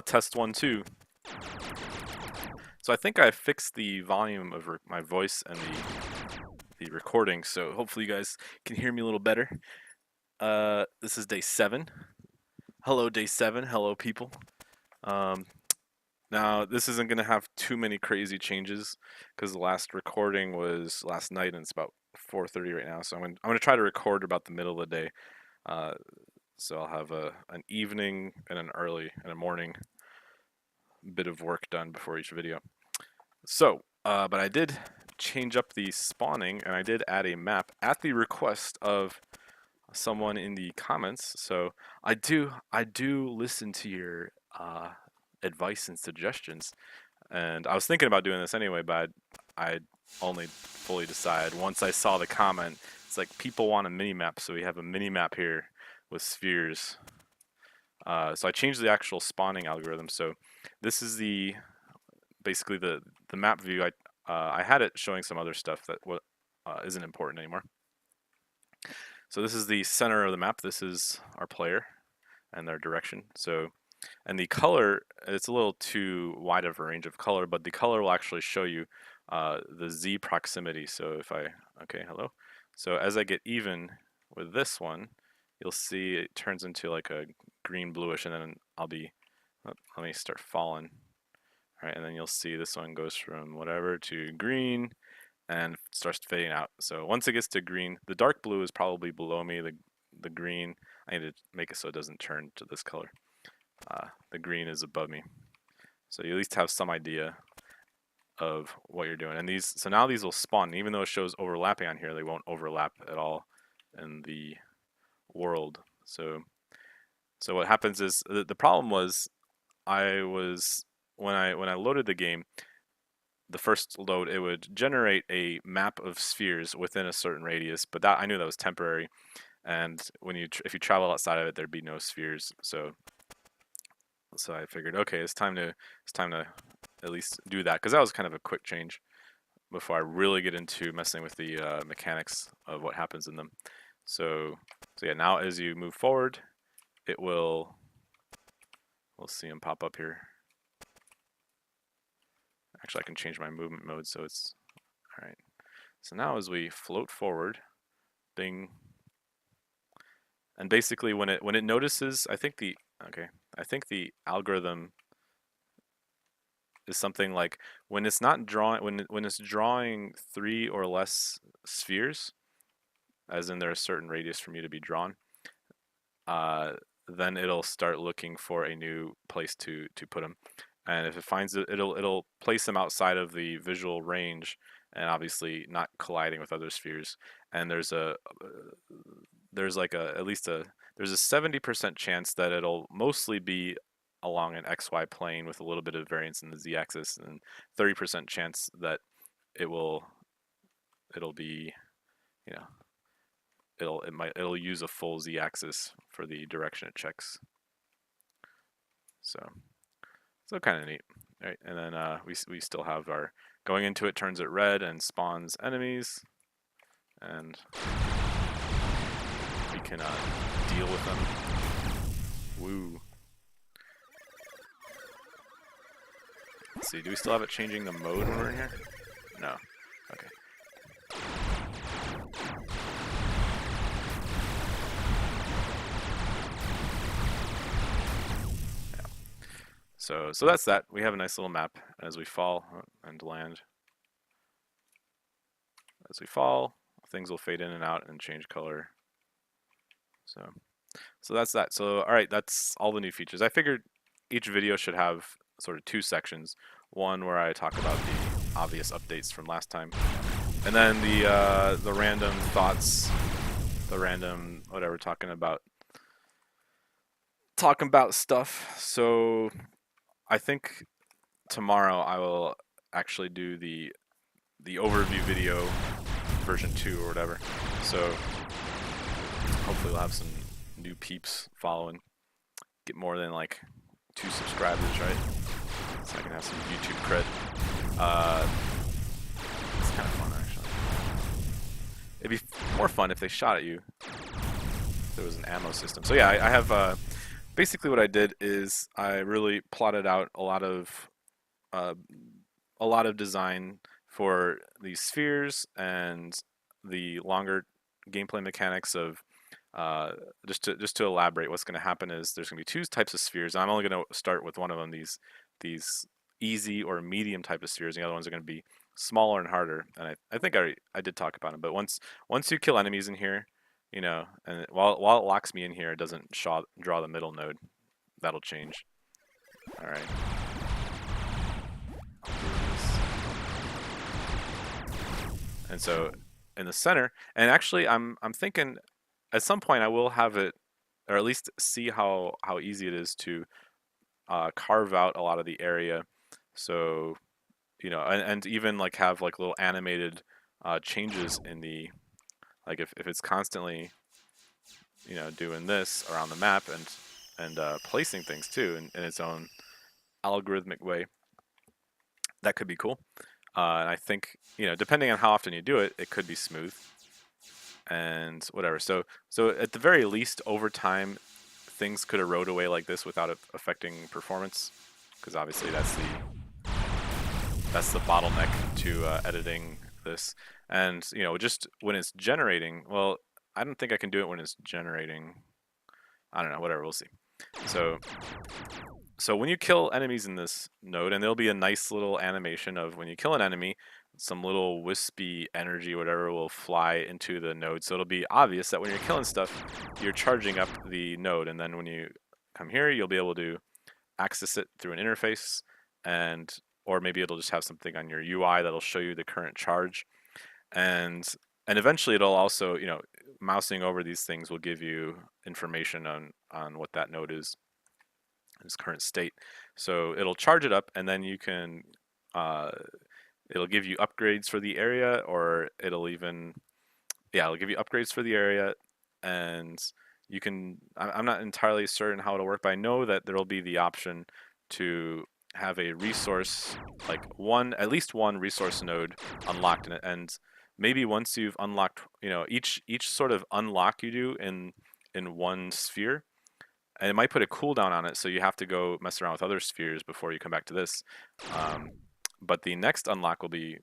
Test 1 2. So I think I fixed the volume of my voice and the recording, so hopefully you guys can hear me a little better. This is day 7. Hello, day 7. Hello, people. Now this isn't gonna have too many crazy changes because the last recording was last night and it's about 4:30 right now. So I'm gonna try to record about the middle of the day. Uh, so I'll have an evening and an early and a morning bit of work done before each video. So, but I did change up the spawning and I did add a map at the request of someone in the comments. So I do listen to your advice and suggestions, and I was thinking about doing this anyway, but I only fully decided once I saw the comment. It's like people want a mini map, so we have a mini map here with spheres. So I changed the actual spawning algorithm. So this is basically the map view. I had it showing some other stuff that isn't important anymore. So this is the center of the map. This is our player and their direction. So, and the color, it's a little too wide of a range of color, but the color will actually show you the Z proximity. So if okay, hello. So as I get even with this one, you'll see it turns into like a green bluish, and then let me start falling. All right, and then you'll see this one goes from whatever to green and starts fading out. So once it gets to green, the dark blue is probably below me. The green, I need to make it so it doesn't turn to this color. The green is above me. So you at least have some idea of what you're doing. And so now these will spawn. Even though it shows overlapping on here, they won't overlap at all in the world. So what happens is the problem was when I loaded the game, the first load, it would generate a map of spheres within a certain radius, but I knew that was temporary, and if you travel outside of it, there'd be no spheres. So I figured, okay, it's time to at least do that, because that was kind of a quick change before I really get into messing with the mechanics of what happens in them. So yeah, now as you move forward, we'll see them pop up here. Actually, I can change my movement mode so it's all right. So now as we float forward, bing, and basically when it notices, I think the algorithm is something like when it's not drawing when it's drawing 3 or less spheres, as in there's a certain radius from you to be drawn, then it'll start looking for a new place to put them. And if it finds it, it'll place them outside of the visual range, and obviously not colliding with other spheres. And there's a 70% chance that it'll mostly be along an XY plane with a little bit of variance in the Z-axis, and 30% chance that it'll be, it'll use a full Z-axis for the direction it checks. So kind of neat, right? And then we still have our going into it turns it red and spawns enemies, and we can deal with them. Woo. Let's see, do we still have it changing the mode when we're in here? No. Okay. So that's that. We have a nice little map as we fall and land. As we fall, things will fade in and out and change color. So that's that. So all right, that's all the new features. I figured each video should have sort of 2 sections. One where I talk about the obvious updates from last time, and then the random thoughts, the random whatever, talking about stuff. So I think tomorrow I will actually do the overview video version 2 or whatever. So hopefully we'll have some new peeps following. Get more than like 2 subscribers, right? So I can have some YouTube cred. It's kind of fun, actually. It'd be more fun if they shot at you. If there was an ammo system. So yeah, I have basically what I did is I really plotted out uh, a lot of design for these spheres and the longer gameplay mechanics of uh, just to elaborate. What's going to happen is there's going to be two types of spheres. I'm only going to start with one of them. These easy or medium type of spheres. The other ones are going to be smaller and harder. And I think I did talk about them. But once you kill enemies in here, you know, and while it locks me in here, it doesn't draw the middle node. That'll change. All right. And so in the center, and actually I'm thinking at some point I will have it, or at least see how easy it is to carve out a lot of the area. So and even like have like little animated changes in the, like if it's constantly doing this around the map and placing things too in its own algorithmic way, that could be cool. And I think depending on how often you do it, it could be smooth and whatever. So at the very least, over time, things could erode away like this without it affecting performance, because obviously that's the bottleneck to editing this. And just when it's generating, well, I don't think I can do it when it's generating. I don't know, whatever, we'll see. So when you kill enemies in this node, and there'll be a nice little animation of when you kill an enemy, some little wispy energy, whatever, will fly into the node. So it'll be obvious that when you're killing stuff, you're charging up the node, and then when you come here, you'll be able to access it through an interface, and or maybe it'll just have something on your UI that'll show you the current charge, and eventually it'll also, mousing over these things will give you information on what that node is, its current state. So it'll charge it up, and then you can uh, it'll give you upgrades for the area, or it'll give you upgrades for the area, and you can. I'm not entirely certain how it'll work, but I know that there'll be the option to have a resource, like at least one resource node unlocked in it, and maybe once you've unlocked, each sort of unlock you do in one sphere, and it might put a cooldown on it, so you have to go mess around with other spheres before you come back to this. Um, but the next unlock will be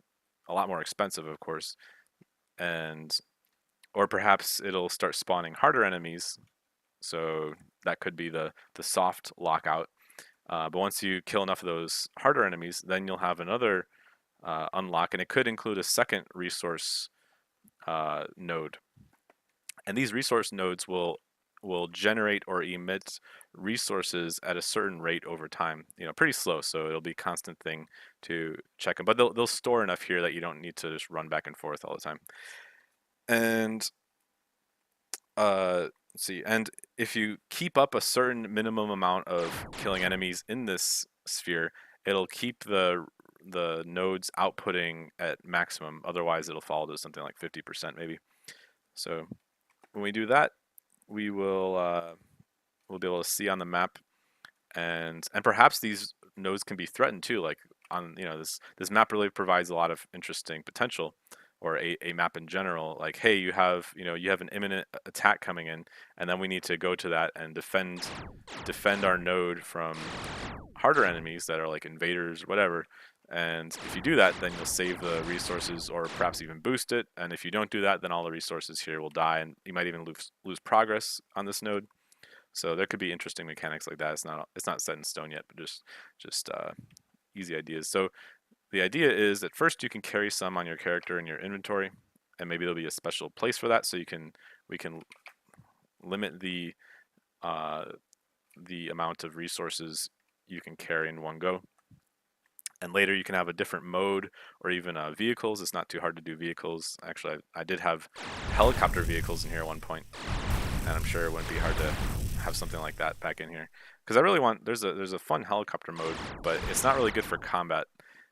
a lot more expensive, of course, and or perhaps it'll start spawning harder enemies. So that could be the soft lockout. But once you kill enough of those harder enemies, then you'll have another unlock, and it could include a second resource node. And these resource nodes will generate or emit resources at a certain rate over time. Pretty slow, so it'll be a constant thing to check them. But they'll store enough here that you don't need to just run back and forth all the time. And let's see. And if you keep up a certain minimum amount of killing enemies in this sphere, it'll keep the nodes outputting at maximum. Otherwise, it'll fall to something like 50% maybe. So when we do that, we'll be able to see on the map, and perhaps these nodes can be threatened too. Like on this map really provides a lot of interesting potential, or a map in general. Like, hey, you have an imminent attack coming in, and then we need to go to that and defend our node from harder enemies that are like invaders or whatever. And if you do that, then you'll save the resources, or perhaps even boost it. And if you don't do that, then all the resources here will die, and you might even lose progress on this node. So there could be interesting mechanics like that. It's not set in stone yet, but just easy ideas. So the idea is that first you can carry some on your character in your inventory, and maybe there'll be a special place for that, so we can limit uh, the amount of resources you can carry in one go. And later you can have a different mode, or even vehicles. It's not too hard to do vehicles. Actually, I did have helicopter vehicles in here at one point, and I'm sure it wouldn't be hard to have something like that back in here. Because I really want, there's a fun helicopter mode, but it's not really good for combat.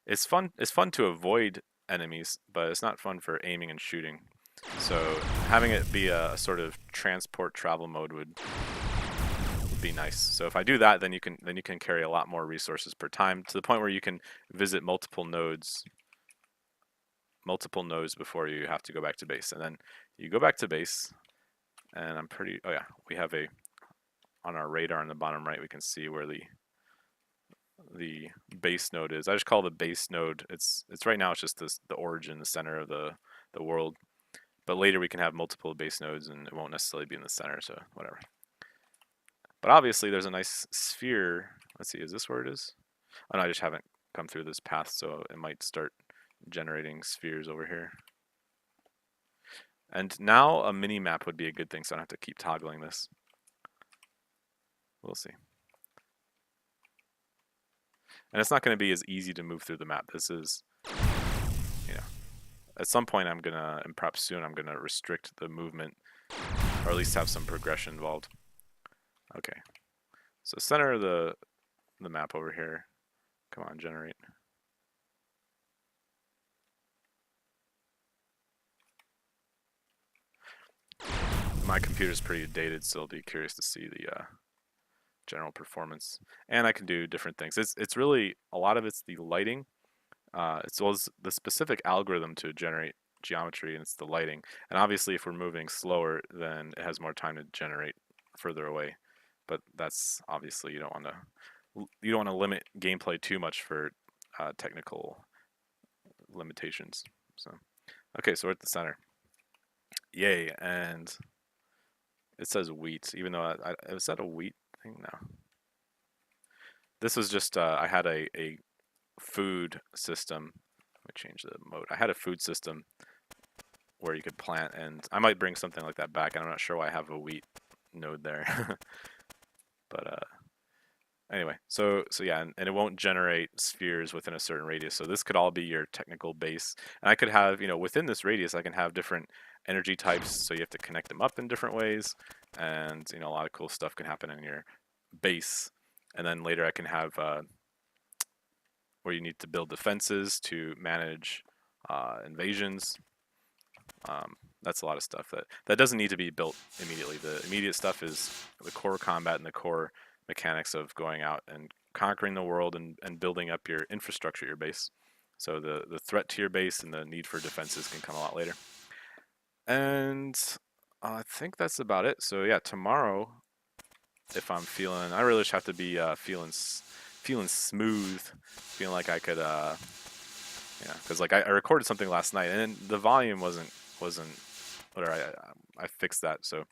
It's fun to avoid enemies, but it's not fun for aiming and shooting. So having it be a sort of transport travel mode would be nice. So if I do that, then you can carry a lot more resources per time, to the point where you can visit multiple nodes before you have to go back to base. And then you go back to base, and oh yeah, we have on our radar in the bottom right, we can see where the base node is. I just call the base node. It's right now. It's just the origin, the center of the world. But later we can have multiple base nodes, and it won't necessarily be in the center. So whatever. But obviously, there's a nice sphere. Let's see. Is this where it is? Oh no, I just haven't come through this path, so it might start generating spheres over here. And now a mini map would be a good thing, so I don't have to keep toggling this. We'll see. And it's not going to be as easy to move through the map. This is, you know, at some point I'm going to, and perhaps soon, I'm going to restrict the movement, or at least have some progression involved. Okay. So center of the map over here. Come on, generate. My computer's pretty dated, so I'll be curious to see the general performance. And I can do different things. It's really, a lot of it's the lighting, as well as the specific algorithm to generate geometry, and it's the lighting. And obviously if we're moving slower, then it has more time to generate further away. But that's obviously, you don't want to limit gameplay too much for technical limitations. So okay, so we're at the center. Yay. And it says wheat, even though is that a wheat thing? No. This was just, I had a food system. Let me change the mode. I had a food system where you could plant, and I might bring something like that back. I'm not sure why I have a wheat node there. But anyway, so yeah, and it won't generate spheres within a certain radius. So this could all be your technical base. And I could have, within this radius, I can have different energy types, so you have to connect them up in different ways, and a lot of cool stuff can happen in your base. And then later I can have where you need to build defenses to manage invasions. That's a lot of stuff that doesn't need to be built immediately. The immediate stuff is the core combat and the core mechanics of going out and conquering the world and building up your infrastructure, your base. So the threat to your base and the need for defenses can come a lot later. And I think that's about it. So yeah, tomorrow, if I'm feeling, I really just have to be feeling smooth, feeling like I could, because like I recorded something last night and the volume wasn't whatever. I fixed that, so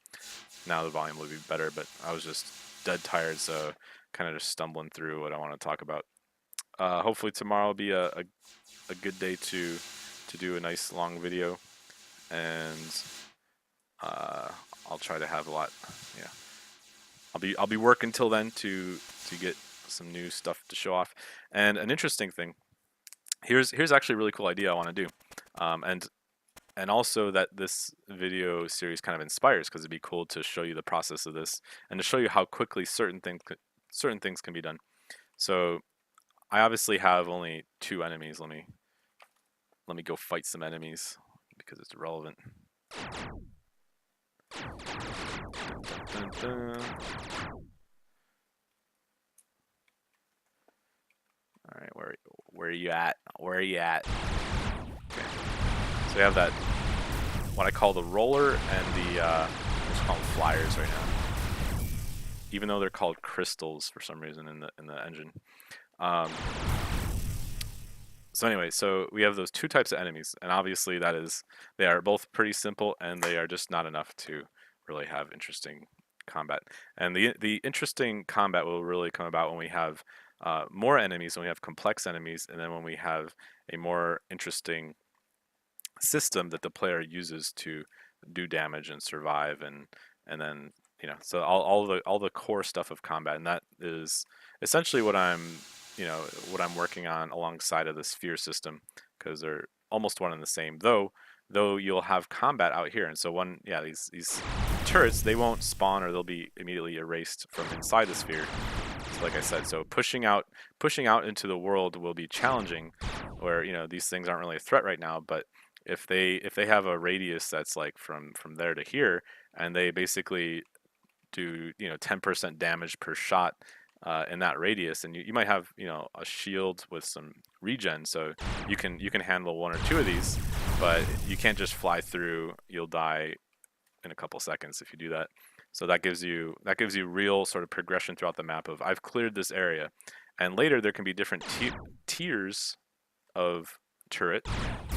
now the volume will be better. But I was just dead tired, so kind of just stumbling through what I want to talk about. Hopefully tomorrow will be a good day to do a nice long video, and I'll try to have a lot. Yeah, I'll be working till then to get some new stuff to show off. And an interesting thing, here's actually a really cool idea I want to do, and also that this video series kind of inspires, because it'd be cool to show you the process of this and to show you how quickly certain things can be done. So I obviously have only 2 enemies. Let me go fight some enemies because it's relevant. Dun, dun, dun. All right, where are you at? Where are you at? Okay. So we have that, what I call the roller, and the let's call them flyers right now. Even though they're called crystals for some reason in the engine. So anyway, so we have those 2 types of enemies, and obviously they are both pretty simple, and they are just not enough to really have interesting combat. And the interesting combat will really come about when we have more enemies, when we have complex enemies, and then when we have a more interesting system that the player uses to do damage and survive, and then so all the core stuff of combat. And that is essentially what I'm working on alongside of the sphere system, because they're almost one and the same, though you'll have combat out here. And so these turrets, they won't spawn, or they'll be immediately erased from inside the sphere. So like I said, so pushing out into the world will be challenging, where these things aren't really a threat right now. But if they have a radius that's like from there to here, and they basically do 10% damage per shot in that radius, and you might have a shield with some regen, so you can handle 1 or 2 of these, but you can't just fly through. You'll die in a couple seconds if you do that. So that gives you real sort of progression throughout the map of I've cleared this area, and later there can be different tiers of turret,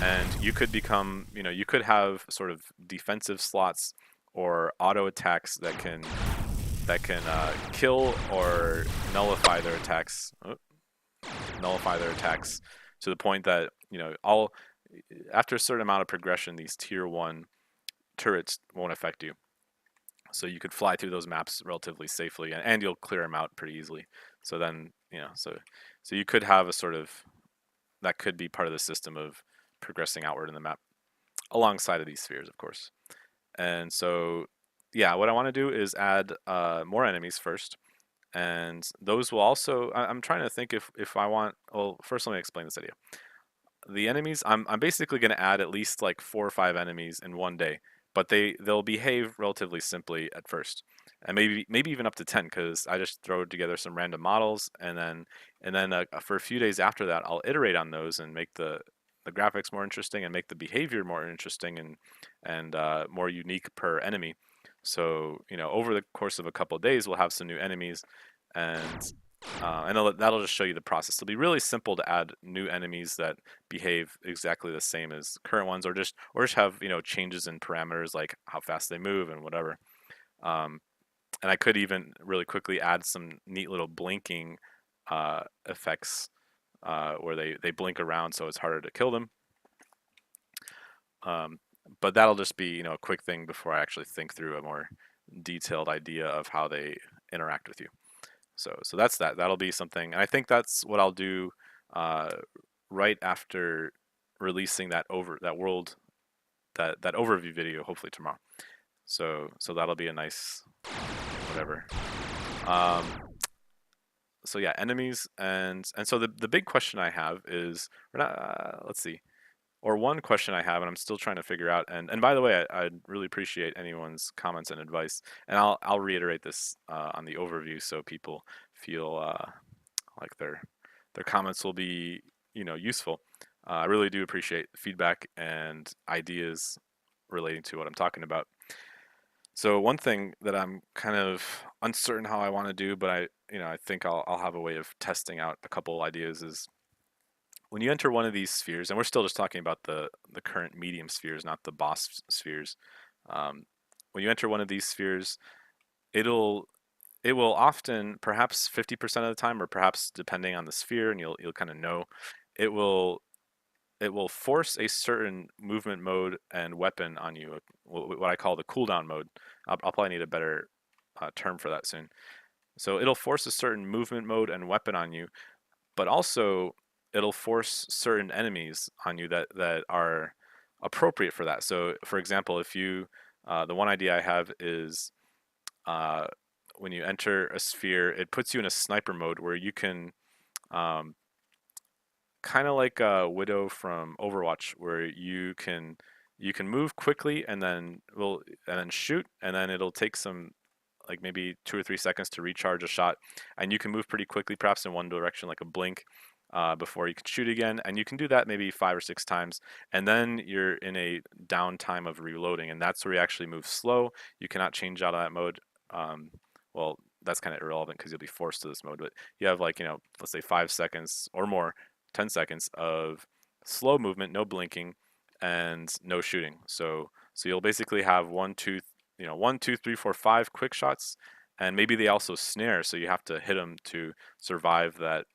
and you could become, you could have sort of defensive slots or auto attacks that can kill or nullify their attacks, nullify their attacks to the point that all after a certain amount of progression, these tier one turrets won't affect you. So you could fly through those maps relatively safely, and you'll clear them out pretty easily. So then, so you could have a sort of that could be part of the system of progressing outward in the map alongside of these spheres, of course. And so, yeah, what I want to do is add more enemies first, and those will also. I'm trying to think if I want. Well, first let me explain this idea. The enemies, I'm basically going to add at least like 4 or 5 enemies in one day, but they'll behave relatively simply at first, and maybe even up to 10 because I just throw together some random models, and then for a few days after that I'll iterate on those and make the graphics more interesting and make the behavior more interesting and more unique per enemy. So over the course of a couple of days we'll have some new enemies, and that'll just show you the process. It'll be really simple to add new enemies that behave exactly the same as current ones, or just have changes in parameters like how fast they move and whatever. Um, and I could even really quickly add some neat little blinking effects where they blink around, so it's harder to kill them. Um, but that'll just be a quick thing before I actually think through a more detailed idea of how they interact with you. So that's that. That'll be something, and I think that's what I'll do uh, right after releasing that world that overview video, hopefully tomorrow. So that'll be a nice whatever. Um, so yeah, enemies, and so the big question I have is, or not, let's see, or one question I have, and I'm still trying to figure out. And by the way, I'd really appreciate anyone's comments and advice, and I'll reiterate this on the overview so people feel like their comments will be useful. I really do appreciate feedback and ideas relating to what I'm talking about. So one thing that I'm kind of uncertain how I want to do, but I think I'll have a way of testing out a couple ideas is when you enter one of these spheres, and we're still just talking about the current medium spheres, not the boss spheres. Um, when you enter one of these spheres, it'll it will often, perhaps 50% of the time, or perhaps depending on the sphere, and you'll kind of know, it will it will force a certain movement mode and weapon on you, what I call the cooldown mode. I'll probably need a better term for that soon. So it'll force a certain movement mode and weapon on you, but also it'll force certain enemies on you that are appropriate for that. So, for example, if you the one idea I have is uh, when you enter a sphere, it puts you in a sniper mode where you can um, kind of like a Widow from Overwatch, where you can move quickly and then shoot, and then it'll take some like maybe 2 or 3 seconds to recharge a shot, and you can move pretty quickly, perhaps in one direction, like a blink, before you can shoot again, and you can do that maybe 5 or 6 times, and then you're in a downtime of reloading, and that's where you actually move slow. You cannot change out of that mode. Um, well, that's kind of irrelevant because you'll be forced to this mode, but you have like let's say 5 seconds or more, 10 seconds of slow movement, no blinking, and no shooting. So you'll basically have 1, 2, 3, 4, 5 quick shots, and maybe they also snare, so you have to hit them to survive that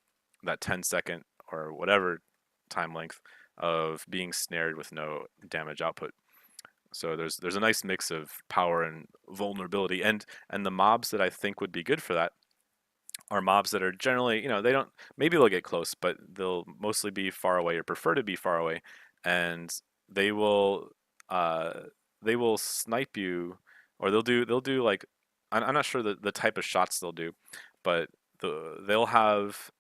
10-second or whatever time length of being snared with no damage output. So there's a nice mix of power and vulnerability, and the mobs that I think would be good for that are mobs that are generally, they don't, maybe they'll get close, but they'll mostly be far away or prefer to be far away, and they will uh, they will snipe you, or they'll do like, I'm not sure the type of shots they'll do, but they'll have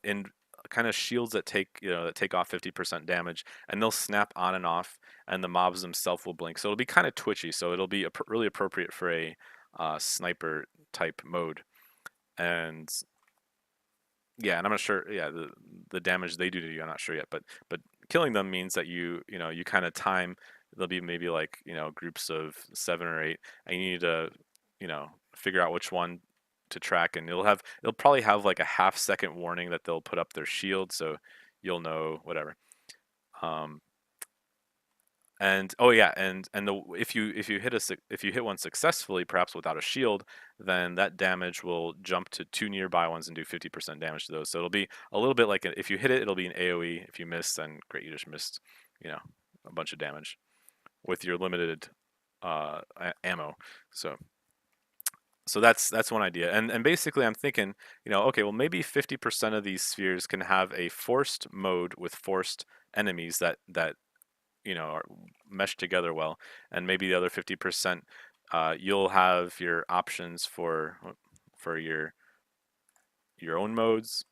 in kind of shields that take off 50% damage, and they'll snap on and off, and the mobs themselves will blink, so it'll be kind of twitchy, so it'll be really appropriate for a sniper type mode. And yeah, and I'm not sure. Yeah, the damage they do to you, I'm not sure yet. But killing them means that you kind of time. There'll be maybe like groups of 7 or 8, and you need to you know, figure out which one to track, and it'll probably have like a half-second warning that they'll put up their shield, so you'll know whatever. Um, and oh yeah, and if you hit one successfully, perhaps without a shield, then that damage will jump to two nearby ones and do 50% damage to those. So it'll be a little bit like if you hit it, it'll be an AOE. If you miss, then great, you just missed, you know, a bunch of damage with your limited ammo. So that's one idea. And basically I'm thinking, okay, well maybe 50% of these spheres can have a forced mode with forced enemies that are meshed together well, and maybe the other 50% you'll have your options for your own modes.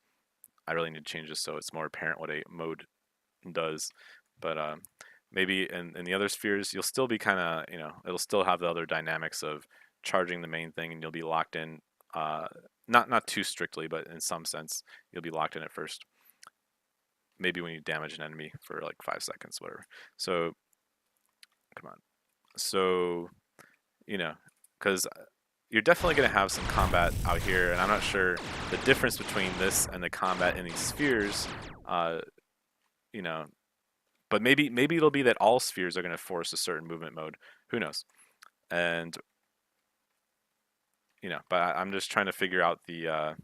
I really need to change this so it's more apparent what a mode does, but maybe in the other spheres you'll still be kind of, it'll still have the other dynamics of charging the main thing, and you'll be locked in, not too strictly, but in some sense you'll be locked in at first, maybe when you damage an enemy for like 5 seconds, whatever. So come on. So because you're definitely going to have some combat out here, and I'm not sure the difference between this and the combat in these spheres, you know but maybe it'll be that all spheres are going to force a certain movement mode. Who knows? And but I'm just trying to figure out the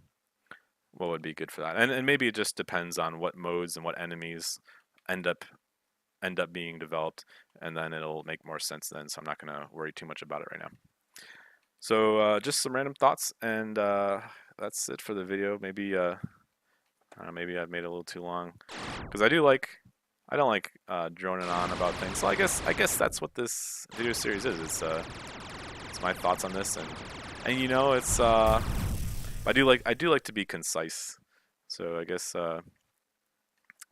what would be good for that, and maybe it just depends on what modes and what enemies end up being developed, and then it'll make more sense then. So I'm not going to worry too much about it right now. So just some random thoughts, and that's it for the video. Maybe maybe I've made it a little too long, because I don't like droning on about things. So I guess that's what this video series is. It's my thoughts on this, and it's I do like to be concise. So I guess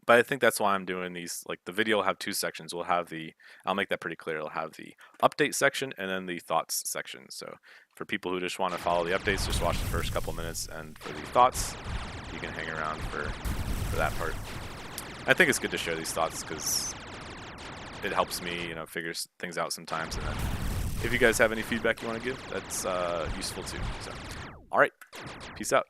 but I think that's why I'm doing these. Like, the video will have two sections. I'll make that pretty clear. It'll have the update section and then the thoughts section. So for people who just want to follow the updates, just watch the first couple minutes, and for the thoughts, you can hang around for that part. I think it's good to share these thoughts because it helps me, figure things out sometimes. And then if you guys have any feedback you want to give, that's useful too. So, all right, peace out.